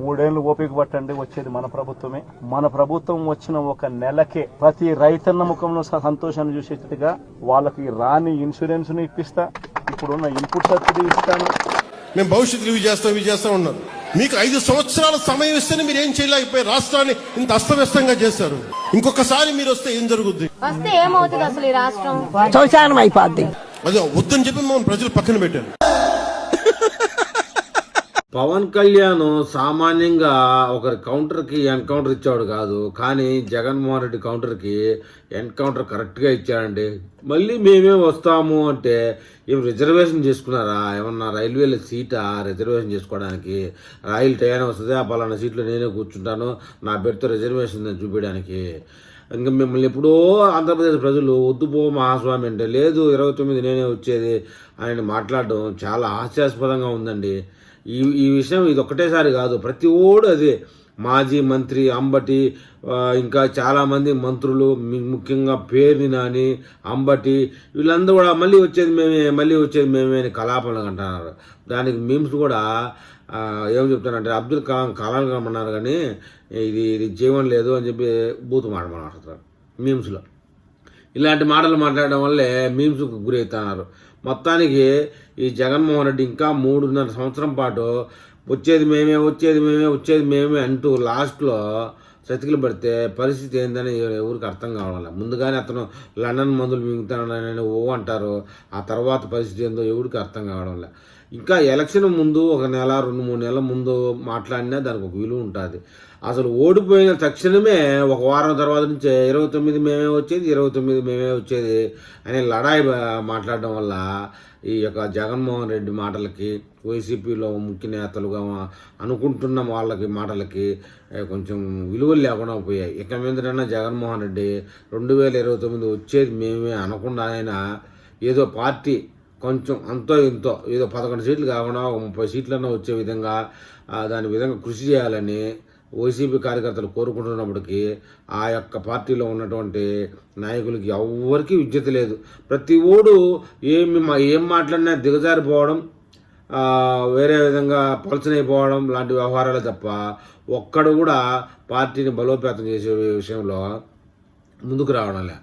3 ఏళ్లు ఓపిక పట్టండి, వచ్చేది మన ప్రభుత్వమే. మన ప్రభుత్వం వచ్చిన ఒక నెలకే ప్రతి రైతన్న ముఖంలో సంతోషాన్ని చూసేట్టుగా వాళ్ళకి రాని ఇన్సూరెన్స్ ను ఇప్పిస్తా, ఇప్పుడున్న ఇన్పుట్ సబ్సిడీ ఇస్తాను. మేము భవిష్యత్తులో ఇవి చేస్తా ఉన్నాం. మీకు 5 సంవత్సరాల సమయం ఇస్తేనే మీరు ఏం చేయలేకపోయి రాష్ట్రాన్ని ఇంత అస్తవ్యస్తంగా చేశారు. ఇంకొకసారి మీరు వస్తే ఏం జరుగుద్ది? వస్తే ఏమవుతుంది? అసలు ఈ రాష్ట్రం శోషానం అయిపోద్ది. అదే వద్దని చెప్పి మనం ప్రజలు పక్కన పెట్టారు. పవన్ కళ్యాణ్ సామాన్యంగా ఒకరి కౌంటర్కి ఎన్కౌంటర్ ఇచ్చేవాడు కాదు, కానీ జగన్మోహన్ రెడ్డి కౌంటర్కి ఎన్కౌంటర్ కరెక్ట్గా ఇచ్చాడండి. మళ్ళీ మేమే వస్తాము అంటే ఏం రిజర్వేషన్ చేసుకున్నారా? ఏమన్నా రైల్వేల సీటా రిజర్వేషన్ చేసుకోవడానికి? రైలు టైం వస్తుంది, ఆ పలానా సీట్లో నేనే కూర్చుంటాను, నా పేరుతో రిజర్వేషన్ చూపించడానికి. ఇంకా మిమ్మల్ని ఎప్పుడో ఆంధ్రప్రదేశ్ ప్రజలు వద్దుపో మహాస్వామి అంటే లేదు 29 నేనే వచ్చేది అని మాట్లాడడం చాలా హాస్యాస్పదంగా ఉందండి. ఈ విషయం ఇది ఒక్కటేసారి కాదు, ప్రతి ఓడు అదే. మాజీ మంత్రి అంబటి, ఇంకా చాలామంది మంత్రులు, ముఖ్యంగా పేర్ని నాని, అంబటి, వీళ్ళందరూ కూడా మళ్ళీ వచ్చేది మేమే అని కలాపనలు అంటున్నారు. దానికి మీమ్స్ కూడా ఏం చెప్తానంటే అబ్దుల్ కలాం కలమన్నారు, కానీ ఇది జీవం లేదు అని చెప్పి బూతు మాట మాట్లాడుతున్నారు మీమ్స్లో. ఇలాంటి మాటలు మాట్లాడడం వల్లే మీమ్స్కు గురవుతున్నారు. మొత్తానికి ఈ జగన్మోహన్ రెడ్డి ఇంకా 3.5 సంవత్సరం పాటు వచ్చేది మేమే అంటూ లాస్ట్లో చతికిలు పడితే పరిస్థితి ఏందని ఎవరికి అర్థం కావాలి. ముందుగానే అతను లండన్ మందులు మింగుతానని అంటారు, ఆ తర్వాత పరిస్థితి ఏందో ఎవరికి అర్థం కావడం లే. ఇంకా ఎలక్షన్ ముందు 1 నెల 2-3 నెలల ముందు మాట్లాడినా దానికి ఒక విలువ ఉంటుంది. అసలు ఓడిపోయిన తక్షణమే 1 వారం తర్వాత నుంచే 29 మేమే వచ్చేది అని లడాయి మాట్లాడడం వల్ల ఈ యొక్క జగన్మోహన్ రెడ్డి మాటలకి, వైసీపీలో ముఖ్య నేతలుగా అనుకుంటున్న వాళ్ళకి మాటలకి కొంచెం విలువలు లేకుండా పోయాయి. ఇక మీదటైనా జగన్మోహన్ రెడ్డి 2029 వచ్చేది మేమే అనకుండా అయినా ఏదో పార్టీ కొంచెం అంతో ఇంతో ఏదో 11 సీట్లు కాకుండా 30 సీట్లన్నా వచ్చే విధంగా దాని విధంగా కృషి చేయాలని వైసీపీ కార్యకర్తలు కోరుకుంటున్నప్పటికీ ఆ యొక్క పార్టీలో ఉన్నటువంటి నాయకులకి ఎవరికి విద్యత లేదు. ప్రతి ఓడు ఏం మాట్లాడినా దిగజారిపోవడం, వేరే విధంగా పలచనైపోవడం లాంటి వ్యవహారాలు తప్ప ఒక్కడు కూడా పార్టీని బలోపేతం చేసే విషయంలో ముందుకు రావడం లే.